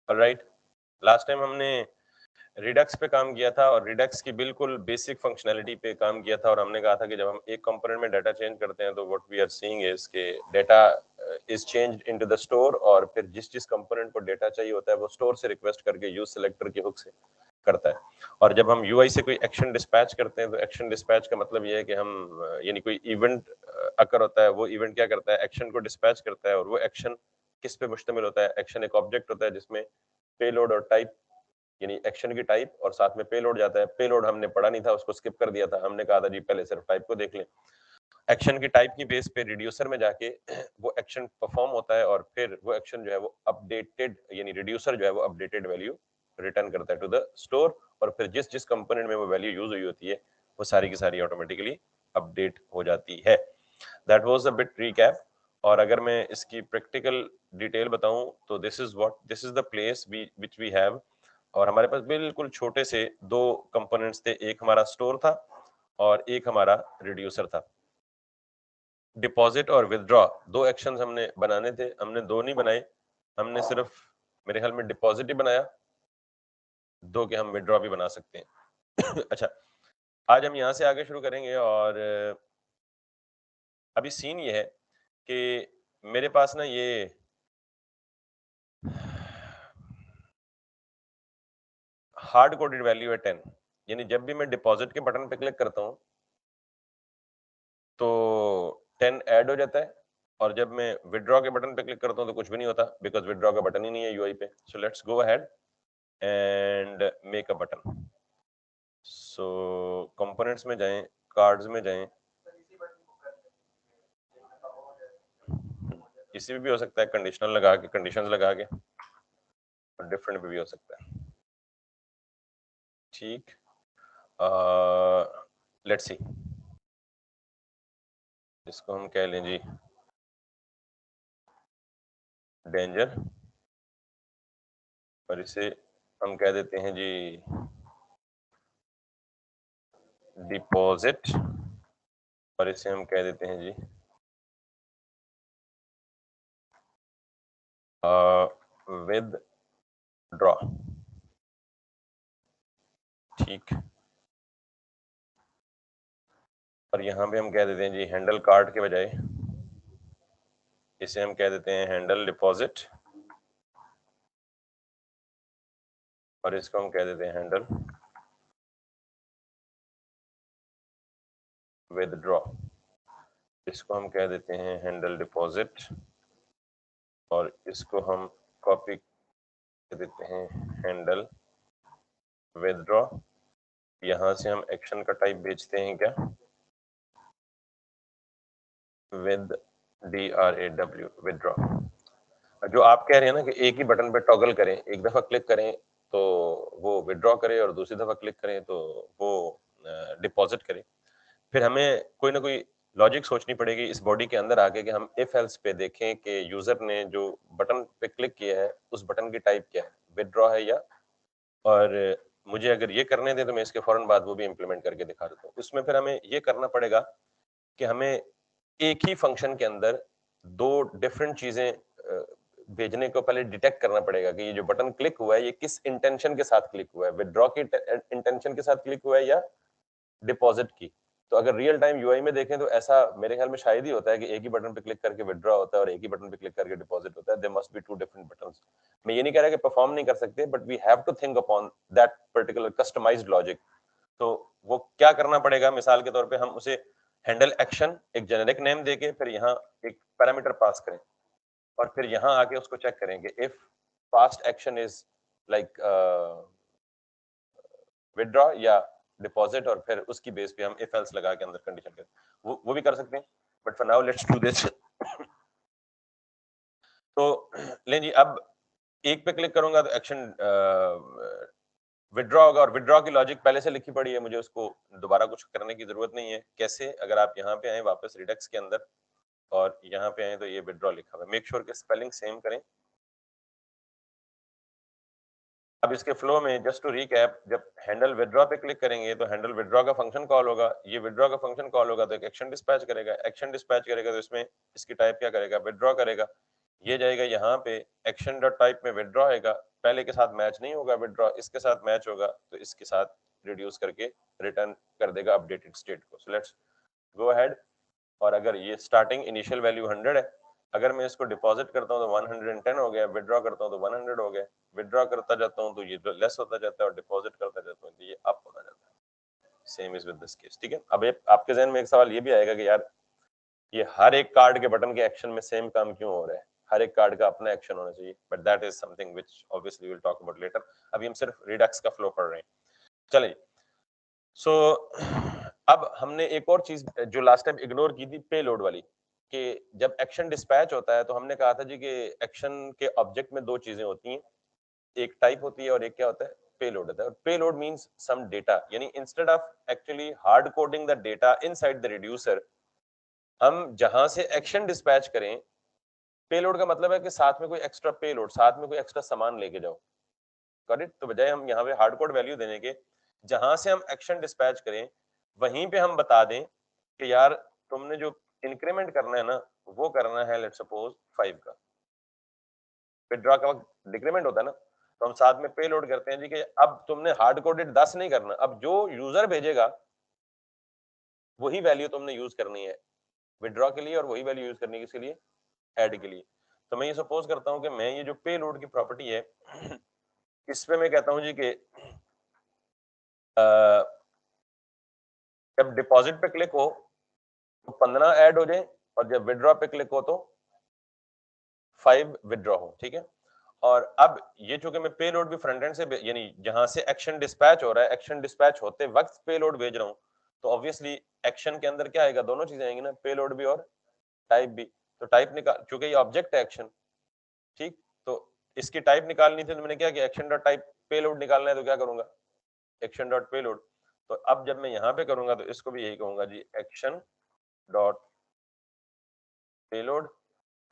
Alright, last time हमने Redux पे काम किया था और रिडक्स की बिल्कुल बेसिक फंक्शनैलिटी पे काम किया था और हमने कहा था कि जब हम एक कंपोनेंट में डाटा चेंज करते हैं तो what we are seeing is के data is changed into the store, और फिर जिस जिस कंपोनेंट को डाटा चाहिए होता है वो स्टोर से रिक्वेस्ट करके यूज सिलेक्टर के हुक से करता है। और जब हम यूआई से कोई एक्शन डिस्पैच करते हैं तो एक्शन डिस्पैच का मतलब ये है कि हम यानी कोई इवेंट अकर होता है, वो इवेंट क्या करता है, एक्शन को डिस्पैच करता है, और वो एक्शन किस पे मुश्तमिल होता है, एक्शन एक ऑब्जेक्ट होता है जिसमें पेलोड और टाइप यानी एक्शन की टाइप और साथ में पेलोड जाता है। पेलोड हमने पढ़ा नहीं था, उसको स्किप कर दिया था, हमने कहा था जी पहले सिर्फ टाइप को देख लें। एक्शन की टाइप की बेस पे रिड्यूसर में जाके वो एक्शन परफॉर्म होता है और फिर वो एक्शन जो है वो अपडेटेड यानी रिड्यूसर जो है वो अपडेटेड वैल्यू रिटर्न करता है टू द स्टोर, और फिर जिस जिस कंपोनेंट में वो वैल्यू यूज हुई होती है वो सारी की सारी ऑटोमेटिकली अपडेट हो जाती है। That was a bit recap. और अगर मैं इसकी प्रैक्टिकल डिटेल बताऊं तो this is the place which we have. और हमारे पास बिल्कुल छोटे से दो कंपोनेंट्स थे, एक हमारा स्टोर था और एक हमारा रिड्यूसर था। डिपॉजिट और विदड्रॉ दो एक्शंस हमने बनाने थे, हमने दो नहीं बनाए, हमने सिर्फ मेरे ख्याल में डिपॉजिट ही बनाया, दो के हम विदड्रॉ भी बना सकते हैं। अच्छा, आज हम यहाँ से आगे शुरू करेंगे और अभी सीन ये है कि मेरे पास ना ये हार्ड कोडेड वैल्यू है 10, यानी जब भी मैं डिपॉजिट के बटन पे क्लिक करता हूँ तो 10 ऐड हो जाता है, और जब मैं विदड्रॉ के बटन पे क्लिक करता हूँ तो कुछ भी नहीं होता बिकॉज विदड्रॉ का बटन ही नहीं है यूआई पे। So let's go ahead and make a button. So components में जाएं, कार्ड्स में जाएं, किसी भी हो सकता है, कंडीशनल लगा के, कंडीशंस लगा के, और डिफरेंट भी हो सकता है। ठीक, लेट्स सी, इसको हम कह लें जी डेंजर, और इसे हम कह देते हैं जी डिपॉजिट, और इसे हम कह देते हैं जी विदड्रॉ। ठीक, और यहाँ पे हम कह देते हैं जी हैंडल कार्ड के बजाय इसे हम कह देते हैं हैंडल डिपॉजिट, और इसको हम कह देते हैं हैंडल विदड्रॉ। इसको हम कह देते हैं हैंडल डिपॉजिट, और इसको हम कॉपी कर देते हैं हैंडल विदड्रॉ। यहाँ से हम एक्शन का टाइप भेजते हैं क्या, विद DRAW विदड्रॉ। जो आप कह रहे हैं ना कि एक ही बटन पे टॉगल करें, एक दफा क्लिक करें तो वो विदड्रॉ करे और दूसरी दफा क्लिक करें तो वो डिपॉजिट करे, फिर हमें कोई ना कोई लॉजिक सोचनी पड़ेगी इस बॉडी के अंदर आके कि हम इफ एल्स पे देखें कि यूजर ने जो बटन पे क्लिक किया है उस बटन की टाइप क्या है, विदड्रॉ है या, और मुझे अगर ये करने दें तो मैं इसके फौरन बाद वो भी इम्प्लीमेंट करके दिखा देता हूँ। उसमें फिर हमें ये करना पड़ेगा कि हमें एक ही फंक्शन के अंदर दो डिफरेंट चीजें भेजने को पहले डिटेक्ट करना पड़ेगा कि ये जो बटन क्लिक हुआ है ये किस इंटेंशन के साथ क्लिक हुआ है, विदड्रॉ की इंटेंशन के साथ क्लिक हुआ है या डिपॉजिट की। तो अगर रियल टाइम यूआई में देखें तो ऐसा मेरे ख्याल में शायद ही होता है कि एक ही बटन पे क्लिक करके विदड्रॉ होता है और एक ही बटन पे क्लिक करके डिपॉजिट होता है। There must be two different buttons. मैं ये नहीं कह रहा कि परफॉर्म नहीं कर सकते, but we have to think upon that particular customised logic. तो वो क्या करना पड़ेगा, मिसाल के तौर पे हम उसे हैंडल एक्शन एक जेनेरिक नेम देके फिर यहाँ एक पैरामीटर पास करें और फिर यहाँ आके उसको चेक करेंगे if past action is like withdraw या डिपॉजिट, और फिर उसकी बेस पे हम इफ एल्स लगा के अंदर कंडीशन करें, वो भी कर सकते हैं, but for now let's do this. तो लें जी, अब एक पे क्लिक करूंगा तो एक्शन विदड्रॉ होगा, और विदड्रॉ की लॉजिक पहले से लिखी पड़ी है, मुझे उसको दोबारा कुछ करने की जरूरत नहीं है। कैसे, अगर आप यहाँ पे आए वापस रिडक्स के अंदर और यहाँ पे आए तो ये विदड्रॉ लिखा हुआ है, मेक श्योर कि स्पेलिंग सेम करें। अब इसके फ्लो में जस्ट टू रीकैप, जब हैंडल विदड्रॉ पे क्लिक करेंगे तो हैंडल विदड्रॉ का फंक्शन कॉल होगा, ये विदड्रॉ का फंक्शन कॉल होगा तो एक एक्शन डिस्पैच करेगा, एक्शन डिस्पैच करेगा तो इसमें इसकी टाइप क्या करेगा, विदड्रॉ करेगा। ये जाएगा यहाँ पे, एक्शन डॉट टाइप में विड्रॉ आएगा, पहले के साथ मैच नहीं होगा विड्रॉ, इसके साथ मैच होगा तो इसके साथ रिड्यूस करके रिटर्न कर देगा अपडेटेड स्टेट को। So let's go ahead. और अगर ये स्टार्टिंग इनिशियल वैल्यू 100 है, अगर मैं इसको डिपॉजिट करता हूँ तो 110 हो गया, विड्रॉ करता हूँ तो 100 हो गया, विड्रॉ करता जाता हूँ तो ये लेस होता जाता है और डिपॉजिट करता जाता हूँ तो ये अप होता जाता है। Same is with this case, ठीक है। अब आपके जहन में एक सवाल ये भी आएगा कि यार ये हर एक कार्ड के बटन के एक्शन में सेम काम क्यों हो रहा है, हर एक कार्ड का अपना एक्शन होना चाहिए, but that is something which obviously will talk about later. अभी हम सिर्फ रिडक्स का फ्लो पढ़ रहे हैं। चलिए, सो अब हमने एक और चीज जो लास्ट टाइम इग्नोर की थी, पेलोड वाली, कि जब एक्शन डिस्पैच होता है तो हमने कहा था जी कि एक्शन के ऑब्जेक्ट में दो चीजें होती हैं, एक टाइप होती है और एक क्या होता है, पेलोड होता है। और पेलोड मींस सम डेटा, यानी instead of actually hard coding the data inside the reducer, हम जहां से एक्शन डिस्पैच करें, पेलोड का मतलब है कि साथ में कोई एक्स्ट्रा पेलोड, साथ में कोई एक्स्ट्रा सामान लेके जाओ, करेक्ट। तो बजाय हम यहाँ पे हार्ड कोड वैल्यू देने के, जहां से हम एक्शन डिस्पैच करें वहीं पे हम बता दें कि यार तुमने जो इंक्रीमेंट करना है ना, वो करना है लेट्स सपोज 5 का, विड्रॉ का वक्त डिक्रीमेंट होता है ना, तो हम साथ में पे लोड करते हैं जी कि अब तुमने हार्ड कोडेड 10 नहीं करना, अब जो यूजर भेजेगा वही वैल्यू तुमने यूज करनी है विड्रॉ के लिए और वही वैल्यू यूज करनी है किसके लिए, ऐड के लिए। तो मैं ये सपोज करता हूँ कि मैं ये जो पे लोड की प्रॉपर्टी है इस पे मैं कहता हूँ जी कि जब डिपॉजिट पे क्लिक हो तो 15 ऐड हो जाए और जब विड्रॉ पे क्लिक हो तो 5 विड्रॉ हो, ठीक है। और अब ये चूंकि मैं पे लोड भी फ्रंट एंड से यानी जहां से एक्शन डिस्पैच हो रहा है, एक्शन डिस्पैच होते वक्त पे लोड भेज रहा हूँ, तो ऑब्वियसली एक्शन के अंदर क्या आएगा, दोनों चीजें आएंगी ना, पे लोड भी और टाइप भी। तो टाइप निकाल, चूंकि ये ऑब्जेक्ट है एक्शन, ठीक, तो इसकी टाइप निकालनी थी तो मैंने क्या किया, एक्शन डॉट टाइप पे लोड निकालना है तो क्या करूंगा, एक्शन डॉट पे लोड। तो अब जब मैं यहाँ पे करूंगा तो इसको भी यही कहूंगा जी, एक्शन डॉट पे लोड।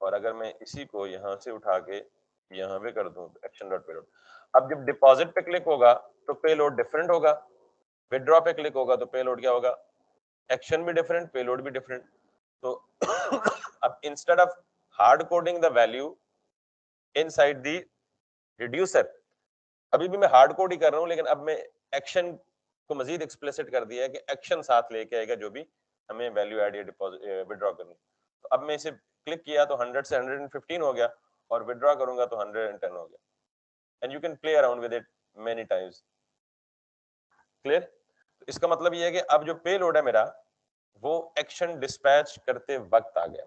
और अगर मैं इसी को यहाँ से उठा के यहाँ पे कर दूं एक्शन डॉट पेलोड, अब जब डिपॉजिट पे क्लिक होगा तो पेलोड डिफरेंट होगा, विड्रॉ पे क्लिक होगा तो पेलोड क्या होगा, एक्शन भी डिफरेंट, पेलोड भी डिफरेंट। तो अब instead of hard coding the value inside the reducer, अभी भी मैं हार्ड कोड ही कर रहा हूँ लेकिन अब मैं एक्शन को मजीद एक्सप्लिसिट कर दिया है कि एक्शन साथ लेके आएगा जो भी हमें वैल्यू ऐड या डिपॉजिट विड्रॉ करनी। तो अब मैं इसे क्लिक किया तो 100 से 115 हो गया और विड्रॉ करूंगा तो 110 हो गया, and you can play around with it many times. Clear. इसका मतलब ये है कि अब जो पे लोड है मेरा वो एक्शन डिस्पैच करते वक्त आ गया,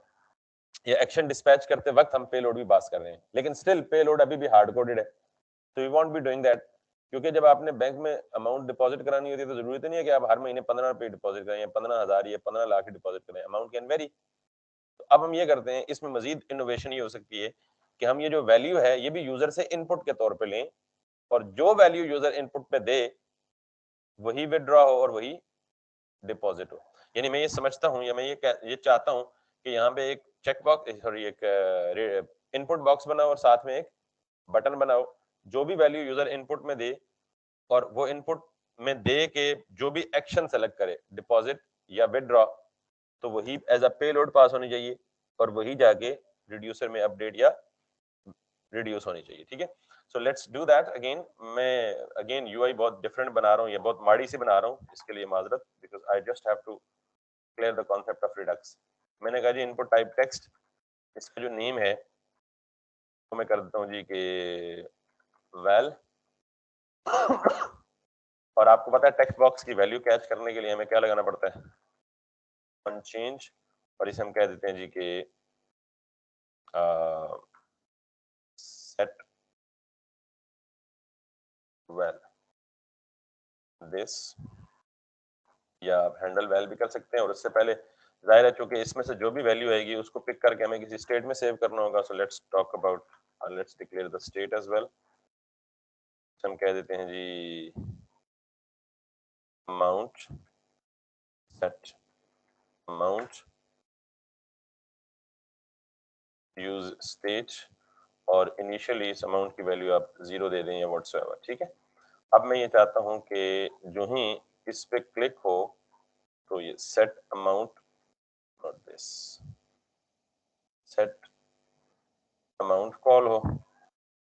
या एक्शन डिस्पैच करते वक्त हम पे लोड भी पास कर रहे हैं, लेकिन स्टिल पे लोड अभी भी हार्ड कोडेड है, तो we won't be doing that. क्योंकि जब आपने बैंक में अमाउंट डिपॉजिट करानी होती है तो जरूरत नहीं है कि आप हर महीने 15 रुपए डिपॉजिट करें या 15,000 या 15 लाख डिपॉजिट करें, अमाउंट कैन वेरी। तो अब हम ये करते हैं, इसमें मजीद इनोवेशन ये हो सकती है कि हम ये जो वैल्यू है ये भी यूजर से इनपुट के तौर पे लें, और जो वैल्यू यूजर इनपुट पे दे वही विड्रॉ हो और वही डिपॉजिट हो। यानी मैं ये समझता हूँ या मैं ये चाहता हूँ कि यहाँ पे एक चेक बॉक्स, सॉरी एक इनपुट बॉक्स बनाओ और साथ में एक बटन बनाओ, जो भी वैल्यू यूजर इनपुट में दे और वो इनपुट में दे के जो भी एक्शन सेलेक्ट करे, डिपॉजिट या विड्रॉ, तो वही एज अ पे लोड पास होनी चाहिए और वही जाके रिड्यूसर में अपडेट या रिड्यूस होनी चाहिए, ठीक है। So let's do that again. मैं अगेन यूआई बहुत डिफरेंट बना रहा हूँ, ये बहुत माड़ी सी बना रहा हूँ, इसके लिए माजरत, because I just have to clear the concept of Redux. मैंने कहा जी इनपुट टाइप टेक्स्ट, इसका जो नेम है तो मैं कर देता हूँ जी कि वेल और आपको पता है टेक्स्ट बॉक्स की वैल्यू कैच करने के लिए हमें क्या लगाना पड़ता है, अनचेंज, और इसे हम कह देते हैं जी कि सेट वेल दिस, या आप हैंडल वेल भी कर सकते हैं। और उससे पहले जाहिर है चूंकि इसमें से जो भी वैल्यू आएगी उसको पिक करके हमें किसी स्टेट में सेव करना होगा, so let's talk about, let's declare the state as well. हम कह देते हैं जी amount, set amount, use state, और इनिशियली इस अमाउंट की वैल्यू आप 0 दे दें या व्हाट्सएवर, ठीक है। अब मैं ये चाहता हूं कि जो ही इस पे क्लिक हो तो ये set amount, not this, set amount call हो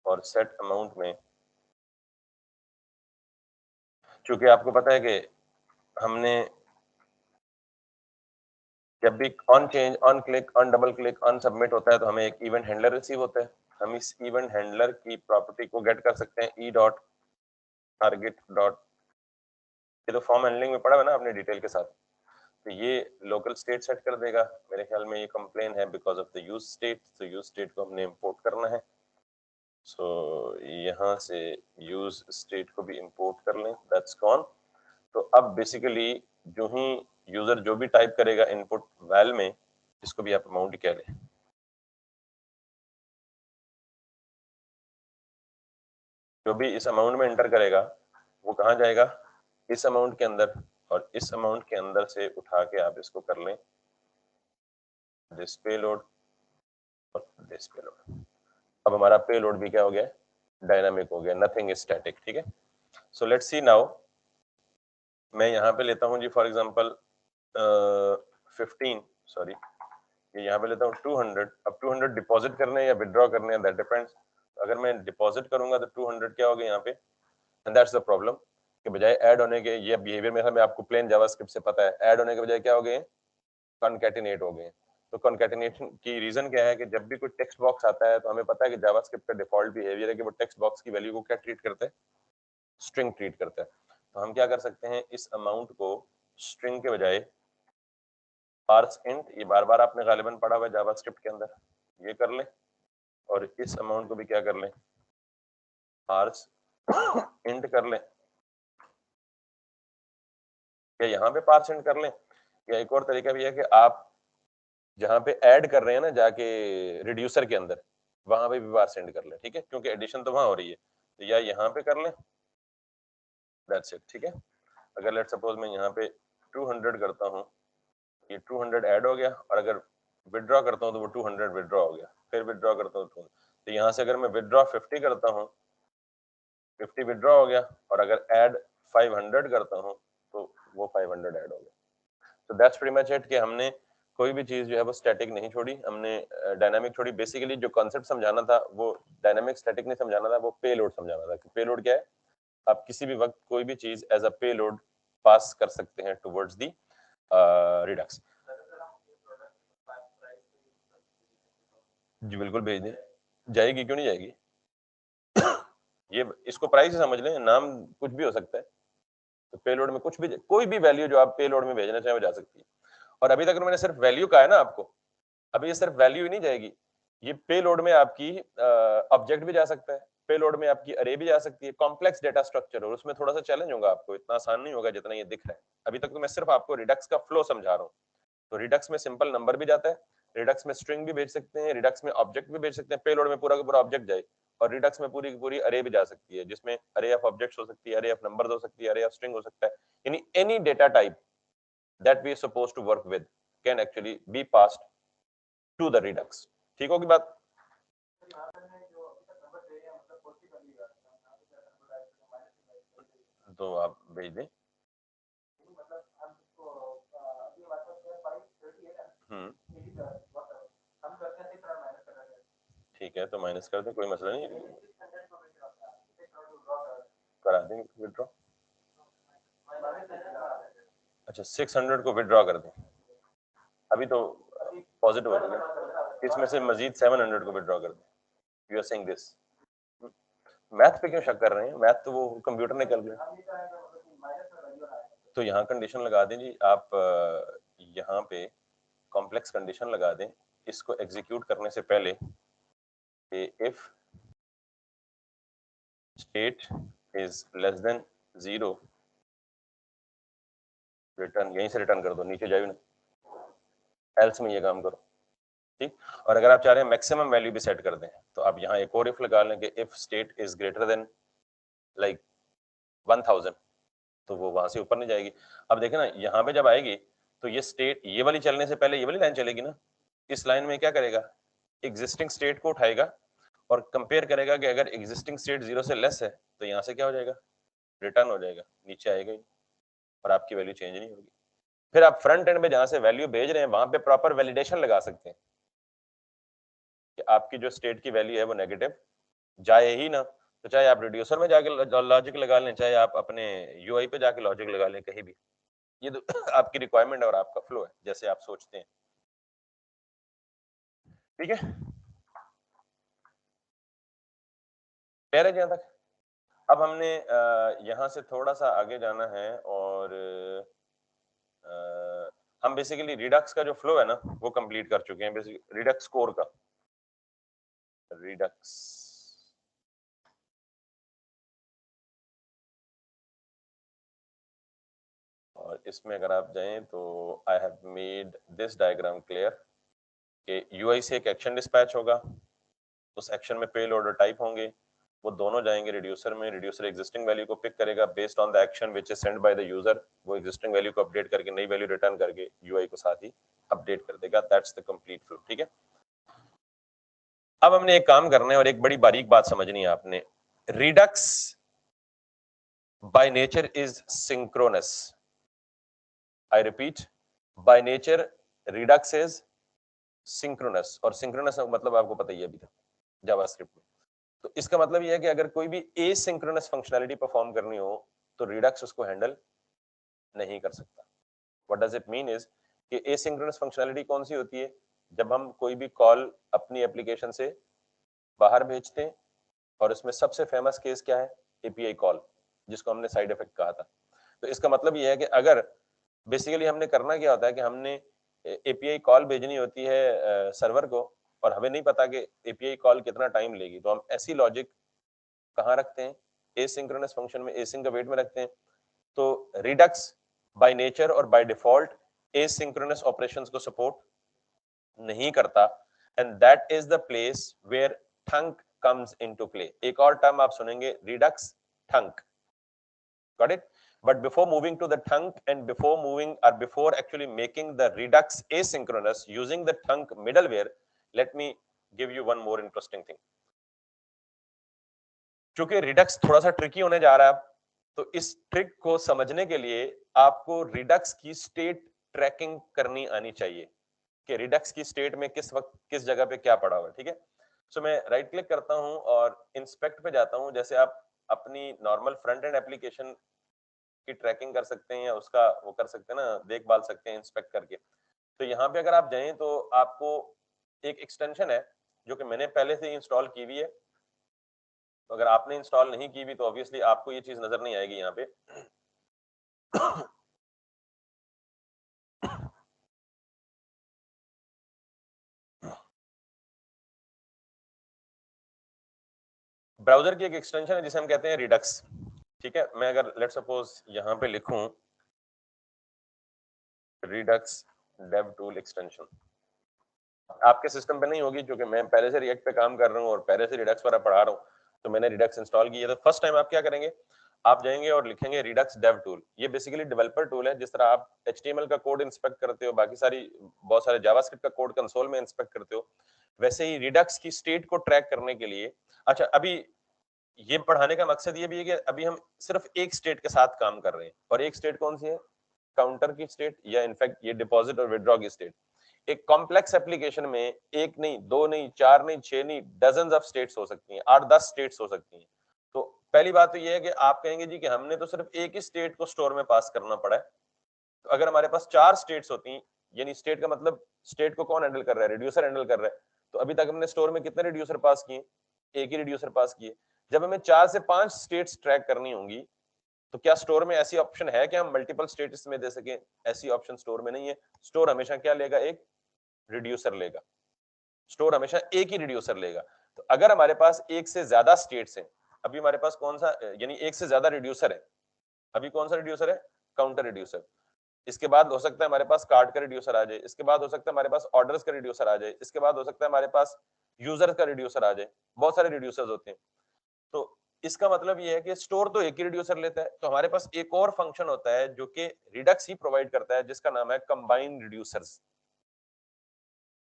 और सेट अमाउंट में, चूंकि आपको पता है कि हमने जब भी on change, on click, on double click, on submit होता है तो हमें एक इवेंट हैंडलर रिसीव होता है। हम इस इवेंट हैंडलर की प्रॉपर्टी को गेट कर सकते हैं ई डॉट टारगेट डॉट, ये तो फॉर्म हैंडलिंग में पढ़ा है ना आपने डिटेल के साथ। तो ये लोकल स्टेट सेट कर देगा। मेरे ख्याल में ये कंप्लेन है because of the use state, तो यूज स्टेट को हमने इंपोर्ट करना है। सो यहाँ से यूज स्टेट को भी इंपोर्ट कर लें, दैट्स गॉन। तो अब बेसिकली जो ही यूजर जो भी टाइप करेगा इनपुट वैल में, इसको भी आप अमाउंट कह लें, जो भी इस अमाउंट में एंटर करेगा वो कहाँ जाएगा, इस अमाउंट के अंदर, और इस अमाउंट के अंदर से उठा के आप इसको कर लें दिस पेलोड और दिस पेलोड। अब हमारा पेलोड भी क्या हो गया, डायनामिक हो गया, नथिंग इज स्टैटिक। ठीक है, सो लेट्स सी नाउ। मैं यहाँ पे लेता हूँ जी फॉर एग्जांपल 15, सॉरी ये यहाँ पे लेता हूँ 200। अब 200 डिपॉजिट करने या विड्रॉ करने हैं दैट डिपेंड्स। अगर मैं डिपॉजिट करूंगा तो 200 क्या हो गया यहाँ पे, एंड दैट्स द प्रॉब्लम के बजाय ऐड होने के, ये बिहेवियर में आपको प्लेन जावास्क्रिप्ट से पता है, ऐड होने के बजाय क्या हो गए, कॉन्कैटिनेट हो गए। तो कॉन्कैटिनेशन की रीजन क्या है कि जब भी कोई टेक्स्ट बॉक्स आता है तो हमें पता है कि जावास्क्रिप्ट का डिफॉल्ट बिहेवियर है कि वो टेक्स्ट बॉक्स की वैल्यू को क्या ट्रीट करता है, स्ट्रिंग ट्रीट करता है। तो हम क्या कर सकते हैं, इस अमाउंट को स्ट्रिंग के बजाय पार्स इंट, ये बार बार आपने गालिबन पढ़ा हुआ है जावास्क्रिप्ट के अंदर, ये कर लें, और इस अमाउंट को भी क्या कर लें, पार्स इंट कर लें, या यहाँ पे पार्स इंट कर लें, या एक और तरीका भी है कि आप जहाँ पे ऐड कर रहे हैं ना जाके रिड्यूसर के अंदर, वहां पे भी पार्स इंट कर लें। ठीक है, क्योंकि एडिशन तो वहां हो रही है, तो या यहाँ पे कर लें, दैट्स इट। ठीक है, अगर लेट सपोज मैं यहाँ पे 200 करता हूँ, ये 200 ऐड हो गया, और अगर विड्रॉ करता हूँ तो वो 200 विड्रॉ हो गया, फिर विड्रॉ करता हूँ तो यहाँ से अगर मैं विड्रॉ 50 करता हूँ, 50 विड्रॉ हो गया, और अगर ऐड 500 करता हूँ तो वो 500 ऐड हो गया। तो दैट्स प्रीटी मच इट, कि हमने कोई भी चीज जो है वो स्टैटिक नहीं छोड़ी, हमने डायनामिक छोड़ी। बेसिकली जो कॉन्सेप्ट समझाना था वो डायनामिक स्टैटिक नहीं समझाना था, वो पेलोड समझाना था कि पेलोड क्या है, आप किसी भी वक्त कोई भी चीज एज अ पेलोड पास कर सकते हैं टुवर्ड्स दी रिडक्स। जी बिल्कुल भेज दें, जाएगी, क्यों नहीं जाएगी। ये इसको प्राइस ही समझ लें, नाम कुछ भी हो सकता है, तो पेलोड में कुछ भी, कोई भी वैल्यू जो आप पेलोड में भेजना चाहे वो जा सकती है। और अभी तक मैंने सिर्फ वैल्यू कहा है ना आपको, अभी ये सिर्फ वैल्यू ही नहीं जाएगी, ये पेलोड में आपकी ऑब्जेक्ट भी जा सकता है, पेलोड में आपकी अरे भी जा सकती है, कॉम्प्लेक्स डेटा स्ट्रक्चर, और उसमें थोड़ा सा चैलेंज होगा आपको, इतना आसान नहीं होगा जितना ये दिख रहा है। अभी तक तो मैं सिर्फ आपको रिडक्स का फ्लो समझा रहा हूँ। तो रिडक्स में सिंपल नंबर भी जाता है, रिडक्स में स्ट्रिंग भी भेज सकते हैं, रिडक्स में ऑब्जेक्ट भी भेज सकते हैं, पेलोड में पूरा का पूरा ऑब्जेक्ट जाए, और रिडक्स में पूरी की पूरी अरे भी जा सकती है, जिसमें अरे ऑफ ऑब्जेक्ट्स हो सकती है, अरे ऑफ नंबर्स हो सकती है, अरे ऑफ स्ट्रिंग हो सकता है, यानी any data type that we are supposed to work with can actually be passed to the Redux. ठीक होगी बात। तो आप भेज दें। ठीक है, तो माइनस कर दें, कोई मसला नहीं, करा देंगे विड्रॉ। अच्छा 600 को विड्रॉ कर दें, अभी तो पॉजिटिव हो गया, इसमें से मजीद 700 को विड्रॉ कर दें। You are saying this, math पे क्यों शक कर रहे हैं, मैथ तो वो कंप्यूटर ने कर लिया। तो यहाँ कंडीशन लगा दें जी आप, यहाँ पे कॉम्प्लेक्स कंडीशन लगा दें इसको एग्जीक्यूट करने से पहले, if state is less than 0, return, यहीं से रिटर्न कर दो, नीचे जाइए ना, एल्स में ये काम करो। ठीक, और अगर आप चाह रहे हैं मैक्सिमम वैल्यू भी सेट कर दें तो आप यहाँ एक और इफ लगा लें कि if state is greater than like 1000, तो वो वहां से ऊपर नहीं जाएगी। अब देखें ना, यहाँ पे जब आएगी तो ये स्टेट, ये वाली चलने से पहले ये वाली लाइन चलेगी ना, इस लाइन में क्या करेगा, एग्जिस्टिंग स्टेट को उठाएगा और कंपेयर करेगा कि अगर एग्जिस्टिंग स्टेट 0 से लेस है तो यहाँ से क्या हो जाएगा, रिटर्न हो जाएगा, नीचे आएगा ही, और आपकी वैल्यू चेंज नहीं होगी। फिर आप फ्रंट एंड में जहां से वैल्यू भेज रहे हैं वहां पे प्रॉपर वैलिडेशन लगा सकते हैं कि आपकी जो स्टेट की वैल्यू है वो नेगेटिव जाए ही ना, तो चाहे आप रिड्यूसर में जाके लॉजिक लगा लें, चाहे आप अपने यूआई पे जाके लॉजिक लगा लें, कहीं भी ये तो आपकी रिक्वायरमेंट और आपका फ्लो है जैसे आप सोचते हैं। ठीक है, कह रहे जहां तक। अब हमने यहाँ से थोड़ा सा आगे जाना है और हम बेसिकली रिडक्स का जो फ्लो है ना वो कंप्लीट कर चुके हैं, बेसिकली रिडक्स कोर का। रिडक्स और इसमें अगर आप जाएं तो I have made this diagram clear कि यूआई से एक एक्शन डिस्पैच होगा, उस एक्शन में पेल ऑर्डर टाइप होंगे, वो दोनों जाएंगे रिड्यूसर में, रिड्यूसर एग्जिस्टिंग वैल्यू को पिक करेगा based on the action which is send by the user, वो एग्जिस्टिंग वैल्यू को अपडेट करके नई वैल्यू रिटर्न करके यूआई को साथ ही अपडेट कर देगा। That's the complete flow. ठीक है, अब हमने एक काम करना है और एक बड़ी बारीक बात समझनी है आपने। Redux by nature is synchronous. I repeat, by nature Redux is synchronous, और सिंक्रोनस मतलब आपको पता ही है अभी तक जावास्क्रिप्ट में। तो इसका मतलब यह है कि अगर कोई भी एसिंक्रोनस फंक्शनैलिटी परफॉर्म करनी हो तो रिडक्स उसको हैंडल नहीं कर सकता। What does it mean is कि एसिंक्रोनस फंक्शनैलिटी कौन सी होती है? जब हम कोई भी कॉल अपनी एप्लीकेशन से बाहर भेजते हैं, और इसमें सबसे फेमस केस क्या है? एपीआई कॉल, जिसको हमने साइड इफेक्ट कहा था। तो इसका मतलब यह है कि अगर बेसिकली हमने करना क्या होता है कि हमने एपीआई कॉल भेजनी होती है सर्वर को, और हमें नहीं पता कि एपीआई कॉल कितना टाइम लेगी, तो हम ऐसी लॉजिक कहाँ रखते हैं? एसिंक्रोनस फंक्शन में, एसिंक का वेट में रखते हैं। तो रिडक्स बाय नेचर और बाय डिफॉल्ट एसिंक्रोनस ऑपरेशंस को सपोर्ट नहीं करता, and that is the place where thunk comes into play. एक और टर्म आप सुनेंगे, Redux thunk. Got it? But before moving to the thunk and before moving or before actually making the redux asynchronous using the thunk middleware, let me give you one more interesting thing. चूंकि Redux थोड़ा सा tricky होने जा रहा है, तो इस trick को समझने के लिए आपको रिडक्स की स्टेट ट्रैकिंग करनी आनी चाहिए कि रिडक्स की स्टेट में किस वक्त किस जगह पे क्या पड़ा हुआ है। ठीक है, सो मैं राइट क्लिक करता हूं और इंस्पेक्ट पे जाता हूं। जैसे आप अपनी नॉर्मल फ्रंट एंड एप्लीकेशन की ट्रैकिंग कर सकते हैं या उसका वो कर सकते हैं ना, देखभाल सकते हैं इंस्पेक्ट करके। तो यहाँ पे अगर आप जाएं तो आपको एक एक्सटेंशन है जो कि मैंने पहले से इंस्टॉल की हुई है। तो अगर आपने इंस्टॉल नहीं की हुई तो ऑब्वियसली आपको ये चीज नजर नहीं आएगी यहाँ पे। ब्राउजर की एक एक्सटेंशन है जिसे हम कहते हैं रिडक्स। ठीक है, मैं अगर लेट सपोज यहाँ पे लिखूं रिडक्स डेव टूल एक्सटेंशन, आपके सिस्टम पे नहीं होगी क्योंकि मैं पहले से रिएक्ट पे काम कर रहा हूँ और पहले से रिडक्स पर पढ़ा रहा हूँ, तो मैंने रिडक्स इंस्टॉल की है। तो फर्स्ट टाइम आप क्या करेंगे, आप जाएंगे और लिखेंगे रिडक्स डेव टूल। ये बेसिकली डेवलपर टूल है। जिस तरह आप HTML का कोड इंस्पेक्ट करते हो, बाकी सारी बहुत सारे जावास्क्रिप्ट का कोड कंसोल में इंस्पेक्ट करते हो, वैसे ही रिडक्स की स्टेट को ट्रैक करने के लिए। अच्छा, अभी ये पढ़ाने का मकसद ये भी है कि अभी हम सिर्फ एक स्टेट के साथ काम कर रहे हैं, और एक स्टेट कौन सी है? काउंटर की स्टेट, या इनफैक्ट ये डिपॉजिट और विड्रॉ की स्टेट। एक कॉम्प्लेक्स एप्लीकेशन में एक नहीं, दो नहीं, चार नहीं, छह नहीं, डजन ऑफ स्टेट्स हो सकती हैं, 8-10 स्टेट्स हो सकती हैं। तो पहली बात तो ये है कि आप कहेंगे जी कि हमने तो सिर्फ एक ही स्टेट को स्टोर में पास करना पड़ा है। तो अगर हमारे पास 4 स्टेट्स होती, यानी स्टेट का मतलब स्टेट को कौन हैंडल कर रहा है? रिड्यूसर हैंडल कर रहा है। तो अभी तक हमने स्टोर में कितने रिड्यूसर पास किए? एक ही रिड्यूसर पास किए। जब हमें 4 से 5 स्टेट्स ट्रैक करनी होंगी, तो क्या स्टोर में ऐसी ऑप्शन है कि हम मल्टीपल स्टेट्स में दे सकें? ऐसी ऑप्शन स्टोर में नहीं है। स्टोर हमेशा क्या लेगा? एक रिड्यूसर लेगा। स्टोर हमेशा एक ही रिड्यूसर लेगा। तो अगर हमारे पास एक से ज्यादा स्टेट्स हैं, अभी हमारे पास कौन सा, यानी एक से ज्यादा रिड्यूसर है, अभी कौन सा रिड्यूसर है? Counter reducer. इसके बाद हो सकता है हमारे पास कार्ड का रिड्यूसर आ जाए, इसके बाद हो सकता है हमारे पास ऑर्डर्स का रिड्यूसर आ जाए, इसके बाद हो सकता है हमारे पास यूजर का रिड्यूसर आ जाए। बहुत सारे रिड्यूसर्स होते हैं। तो इसका मतलब ये है कि स्टोर तो एक ही रिड्यूसर लेता है, तो हमारे पास एक और फंक्शन होता है जो कि रिडक्स ही प्रोवाइड करता है, जिसका नाम है कंबाइन रिड्यूसर्स।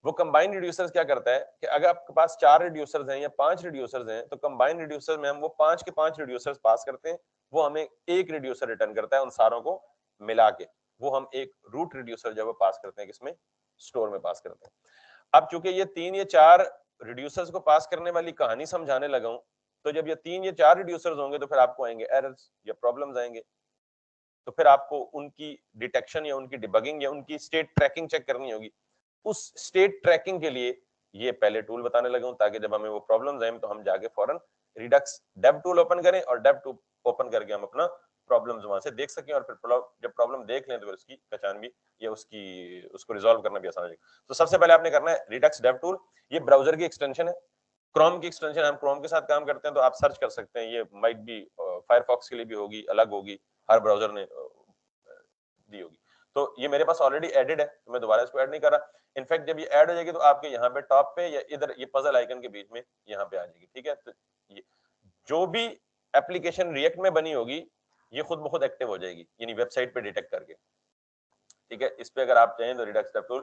वो कंबाइन रिड्यूसर्स क्या करता है कि अगर आपके पास 4 रिड्यूसर्स हैं या 5 रिड्यूसर्स हैं, तो कंबाइन रिड्यूसर में हम वो 5 के 5 रिड्यूसर्स पास करते हैं, वो हमें एक रिड्यूसर रिटर्न करता है उन सारों को मिला के। वो हम एक रूट रिड्यूसर जब पास करते हैं, किसमें? स्टोर में पास करते हैं। अब चूंकि ये 3 या 4 रिड्यूसर्स को पास करने वाली कहानी समझाने लगा हूं, तो जब ये 3 या 4 रिड्यूसर्स होंगे तो फिर आपको आएंगे एरर्स या प्रॉब्लम्स आएंगे, तो फिर आपको उनकी डिटेक्शन या उनकी डिबगिंग या उनकी स्टेट ट्रैकिंग चेक करनी होगी। उस स्टेट ट्रैकिंग के लिए ये पहले टूल बताने लगा हूं, ताकि जब हमें वो प्रॉब्लम्स आए तो हम जाके फौरन रिडक्स डेव टूल ओपन करें और डेव टूल ओपन करके हम अपना प्रॉब्लम्स वहां से देख सकें, और फिर जब प्रॉब्लम देख लें तो उसकी पहचान भी या उसको रिजॉल्व करना भी आसान हो जाएगा। तो सबसे पहले आपने करना है रिडक्स डेव टूल। ये ब्राउजर की एक्सटेंशन है, क्रोम की एक्सटेंशन। हम क्रोम के साथ काम करते हैं तो आप सर्च कर सकते हैं, ये माइट बी फायरफॉक्स के लिए भी होगी, अलग होगी, हर ब्राउजर ने दी होगी। तो ये मेरे पास ऑलरेडी एडेड है, तो मैं दोबारा इसको ऐड नहीं कर रहा। इनफैक्ट जब ये ऐड हो जाएगी तो आपके यहाँ पे टॉप पे या इधर ये पजल आइकन के बीच में यहाँ पे आ जाएगी, ठीक है। तो ये जो भी एप्लीकेशन रिएक्ट में बनी होगी ये खुद ब खुद एक्टिव हो जाएगी, यानी वेबसाइट पे डिटेक्ट करके, ठीक है। इस पे अगर आप चाहें तो रिडक्स डेव टूल